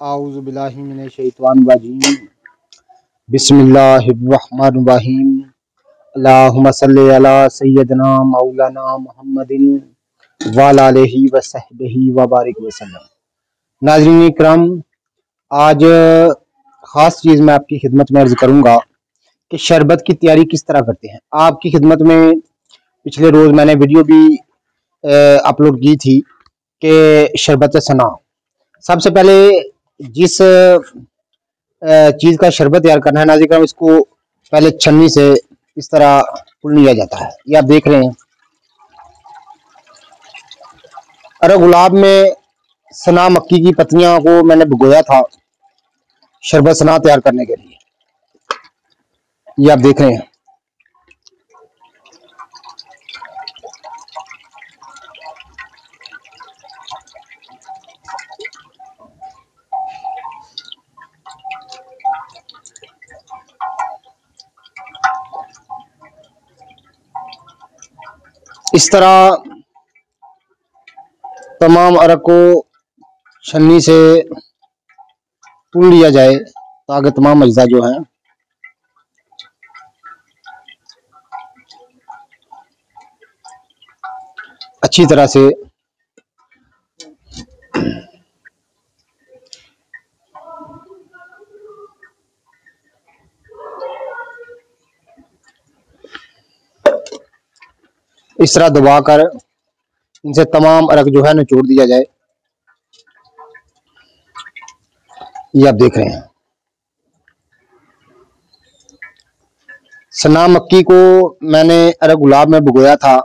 आऊज़ु बिल्लाहि मिनश शैतानिर रजीम। बिस्मिल्लाहिर्रहमानिर्रहीम। अल्लाहुम्मा सल्लि अला सय्यदना मौलाना मुहम्मदिन व अला आलिहि व सहबिही व बारिक वसल्लम। नाज़रीन इकराम, आज ख़ास चीज़ मैं आपकी खिदमत में अर्ज़ करूँगा कि शरबत की तैयारी किस तरह करते हैं। आपकी खिदमत में पिछले रोज़ मैंने वीडियो भी अपलोड की थी कि शरबत सना। सबसे पहले जिस चीज़ का शरबत तैयार करना है नाज़रीन, इसको पहले छन्नी से इस तरह पुल लिया जाता है। ये आप देख रहे हैं। अरे गुलाब में सना मक्की की पत्तियां को मैंने भिगोया था शरबत सना तैयार करने के लिए। ये आप देख रहे हैं। इस तरह तमाम अरक को छन्नी से पुल लिया जाए ताकि तमाम अज्जा जो हैं अच्छी तरह से इस तरह दबाकर इनसे तमाम अरक जो है निचोड़ दिया जाए। ये आप देख रहे हैं। सना मक्की को मैंने अरक गुलाब में भिगोया था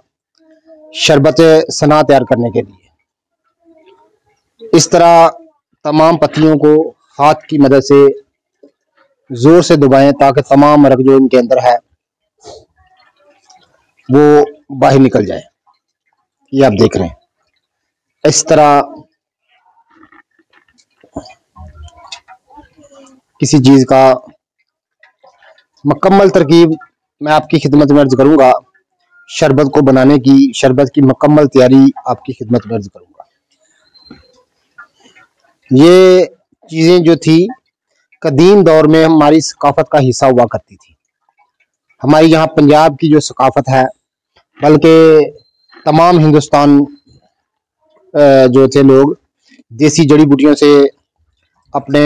शरबत सना तैयार करने के लिए। इस तरह तमाम पत्तियों को हाथ की मदद से जोर से दबाएं ताकि तमाम अरक जो इनके अंदर है वो बाहर निकल जाए। ये आप देख रहे हैं। इस तरह किसी चीज का मुकम्मल तरकीब मैं आपकी खिदमत में अर्ज करूंगा। शरबत को बनाने की, शरबत की मुकम्मल तैयारी आपकी खिदमत में अर्ज करूंगा। ये चीजें जो थी कदीम दौर में हमारी सकाफत का हिस्सा हुआ करती थी। हमारी यहाँ पंजाब की जो सकाफत है, बल्कि तमाम हिंदुस्तान जो थे लोग देसी जड़ी बूटियों से अपने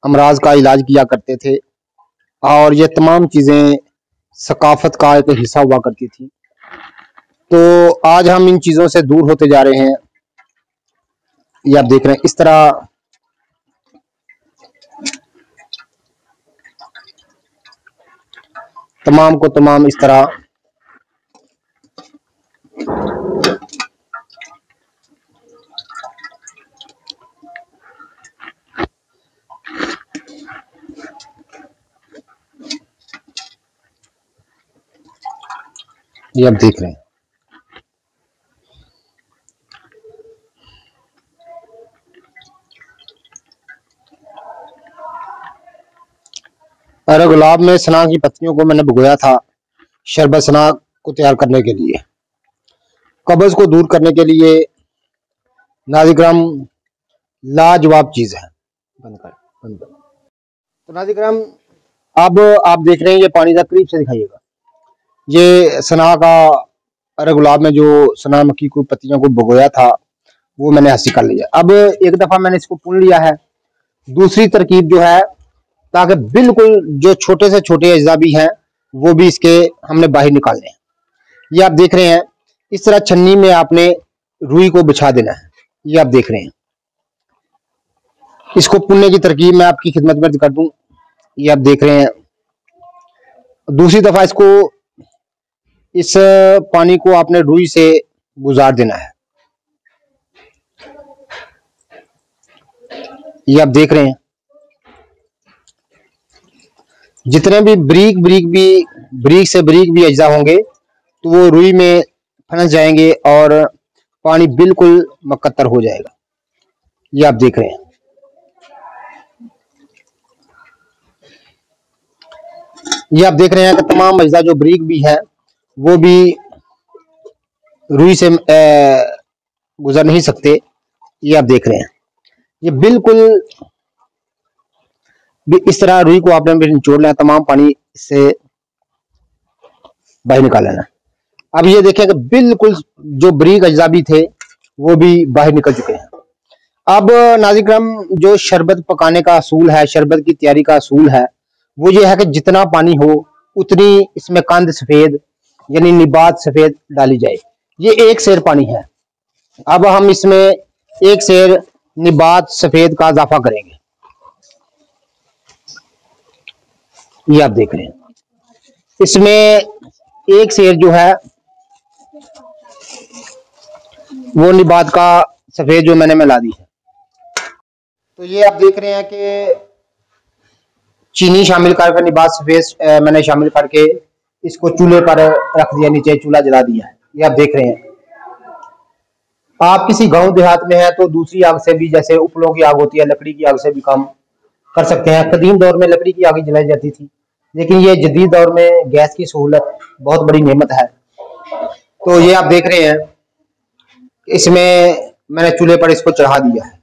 अमराज का इलाज किया करते थे और ये तमाम चीज़ें सकाफत का एक हिस्सा हुआ करती थी। तो आज हम इन चीज़ों से दूर होते जा रहे हैं। ये आप देख रहे हैं। इस तरह तमाम को तमाम इस तरह ये आप देख रहे हैं। अरे गुलाब में सना की पत्तियों को मैंने भिगोया था शरबत सना को तैयार करने के लिए, कब्ज को दूर करने के लिए। नाज़रीन लाजवाब चीज है। बंद कर। तो नाज़रीन अब आप देख रहे हैं, ये पानी का करीब से दिखाइएगा। ये सना का अरे गुलाब में जो सना मक्की को पत्तियों को भिगोया था वो मैंने हसी कर लिया। अब एक दफा मैंने इसको पुन लिया है। दूसरी तरकीब जो है ताकि बिल्कुल जो छोटे से छोटे अज्जा भी हैं वो भी इसके हमने बाहर निकालने हैं। ये आप देख रहे हैं। इस तरह छन्नी में आपने रुई को बिछा देना है। ये आप देख रहे हैं। इसको पुनने की तरकीब मैं आपकी खिदमत में कर दूं। ये आप देख रहे हैं। दूसरी दफा इसको इस पानी को आपने रुई से गुजार देना है। ये आप देख रहे हैं। जितने भी ब्रीक से ब्रीक भी अज्जा होंगे तो वो रुई में फंस जाएंगे और पानी बिल्कुल मुकत्तर हो जाएगा। ये आप देख रहे हैं। ये आप देख रहे हैं कि तमाम अज्जा जो ब्रीक भी हैं वो भी रुई से गुजर नहीं सकते। ये आप देख रहे हैं। ये बिल्कुल इस तरह रुई को आपने निचोड़ लेना, तमाम पानी इससे बाहर निकाल लेना। अब ये देखें कि बिल्कुल जो बारीक अज्जा भी थे वो भी बाहर निकल चुके हैं। अब नाज़रीन, जो शरबत पकाने का असूल है, शरबत की तैयारी का असूल है, वो ये है कि जितना पानी हो उतनी इसमें कंद सफेद यानी निबात सफेद डाली जाए। ये 1 सेर पानी है। अब हम इसमें 1 सेर निबात सफेद का इजाफा करेंगे। ये आप देख रहे हैं, इसमें 1 सेर जो है वो निबात का सफेद जो मैंने मिला दी है। तो ये आप देख रहे हैं कि चीनी शामिल करके निबात सफेद मैंने शामिल करके इसको चूल्हे पर रख दिया, नीचे चूल्हा जला दिया है। ये आप देख रहे हैं। आप किसी गांव देहात में हैं तो दूसरी आग से भी, जैसे उपलों की आग होती है, लकड़ी की आग से भी काम कर सकते हैं। कदीम दौर में लकड़ी की आग जलाई जाती थी, लेकिन ये जदीद दौर में गैस की सहूलत बहुत बड़ी नेमत है। तो ये आप देख रहे हैं, इसमें मैंने चूल्हे पर इसको चढ़ा दिया है।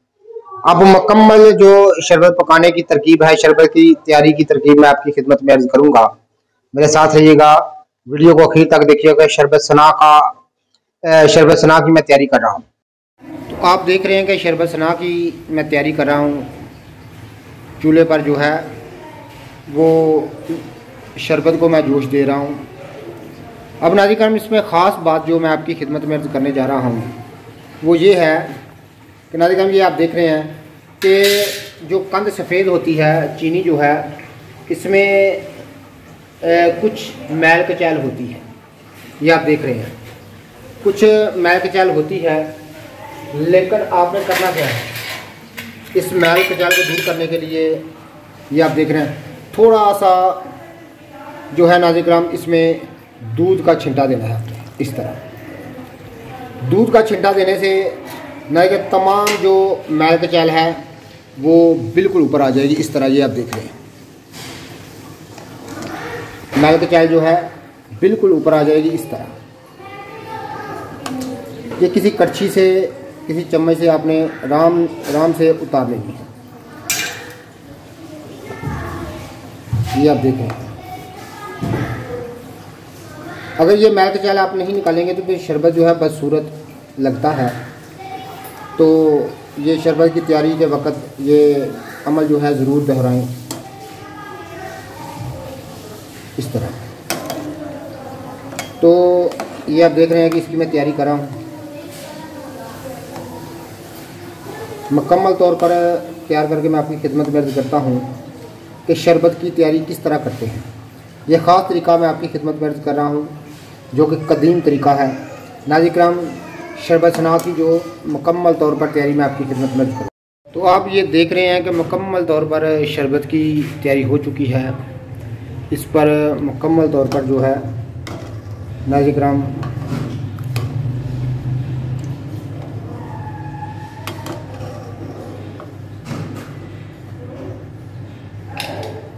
अब मुकम्मल जो शरबत पकाने की तरकीब है, शरबत की तैयारी की तरकीब मैं आपकी खिदमत में अर्ज करूंगा। मेरे साथ रहिएगा, वीडियो को आखिर तक देखिएगा। शरबत सना की मैं तैयारी कर रहा हूँ। तो आप देख रहे हैं कि शरबत सना की मैं तैयारी कर रहा हूँ। चूल्हे पर जो है वो शरबत को मैं जोश दे रहा हूँ। अब नाज़रीन, इसमें ख़ास बात जो मैं आपकी खिदमत में अर्ज करने जा रहा हूँ वो ये है कि नाज़रीन, ये आप देख रहे हैं कि जो कंद सफ़ेद होती है, चीनी जो है, इसमें कुछ मैल कचैल होती है। ये आप देख रहे हैं, कुछ मैल कचैल होती है, लेकिन आपने करना क्या है, इस मैल कचैल को दूर करने के लिए ये आप देख रहे हैं थोड़ा सा जो है नाज़रीन, इसमें दूध का छिंटा देना है। इस तरह दूध का छिंटा देने से नाज़रीन तमाम जो मैल कचैल है वो बिल्कुल ऊपर आ जाएगी। इस तरह ये आप देख रहे हैं, मैल कचैल जो है बिल्कुल ऊपर आ जाएगी। इस तरह ये किसी कड़छी से, किसी चम्मच से आपने आराम से उतार लेनी है। ये आप देखें, अगर ये मैल कचैल आप नहीं निकालेंगे तो फिर शरबत जो है बदसूरत लगता है। तो ये शरबत की तैयारी के वक्त ये अमल जो है ज़रूर दोहराएं। इस तरह तो ये आप देख रहे हैं कि इसकी मैं तैयारी कर रहा हूँ। मुकम्मल तौर पर तैयार करके मैं आपकी खिदमत में अर्ज़ करता हूँ कि शरबत की तैयारी किस तरह करते हैं। ये ख़ास तरीका मैं आपकी खिदमत में अर्ज़ कर रहा हूँ जो कि कदीम तरीका है। नाज़रीन, शरबत सना की जो मुकम्मल तौर पर तैयारी मैं आपकी खिदमत में अर्ज़ करूँ। तो आप ये देख रहे हैं कि मुकम्मल तौर पर शरबत की तैयारी हो चुकी है। इस पर मुकम्मल तौर पर जो है नाज़रीन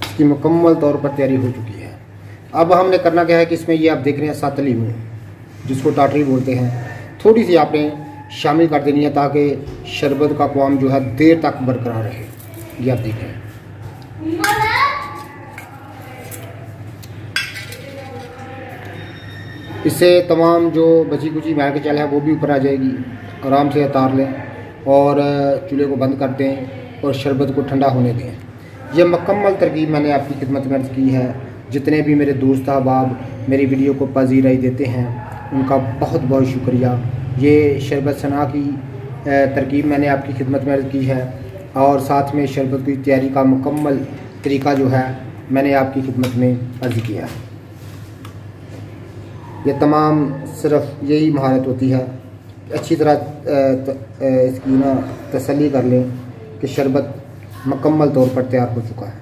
इसकी मुकम्मल तौर पर तैयारी हो चुकी है। अब हमने करना क्या है कि इसमें ये आप देख रहे हैं सातली में, जिसको टाटरी बोलते हैं, थोड़ी सी आपने शामिल कर देनी है ताकि शरबत का क़वाम जो है देर तक बरकरार रहे। ये आप देख रहे हैं। इससे तमाम जो बची कुची मैल कचैल है वो भी ऊपर आ जाएगी। आराम से उतार लें और चूल्हे को बंद कर दें और शरबत को ठंडा होने दें। यह मुकम्मल तरकीब मैंने आपकी खिदमत में अर्ज़ की है। जितने भी मेरे दोस्त अहबाब मेरी वीडियो को पज़ीराई देते हैं उनका बहुत बहुत शुक्रिया। ये शरबत सना की तरकीब मैंने आपकी खिदमत में अर्ज़ की है और साथ में शरबत की तैयारी का मुकम्मल तरीका जो है मैंने आपकी खिदमत में अर्ज़ किया। ये तमाम सिर्फ यही महारत होती है कि अच्छी तरह इसकी तसल्ली कर लें कि शरबत मुकम्मल तौर पर तैयार हो चुका है।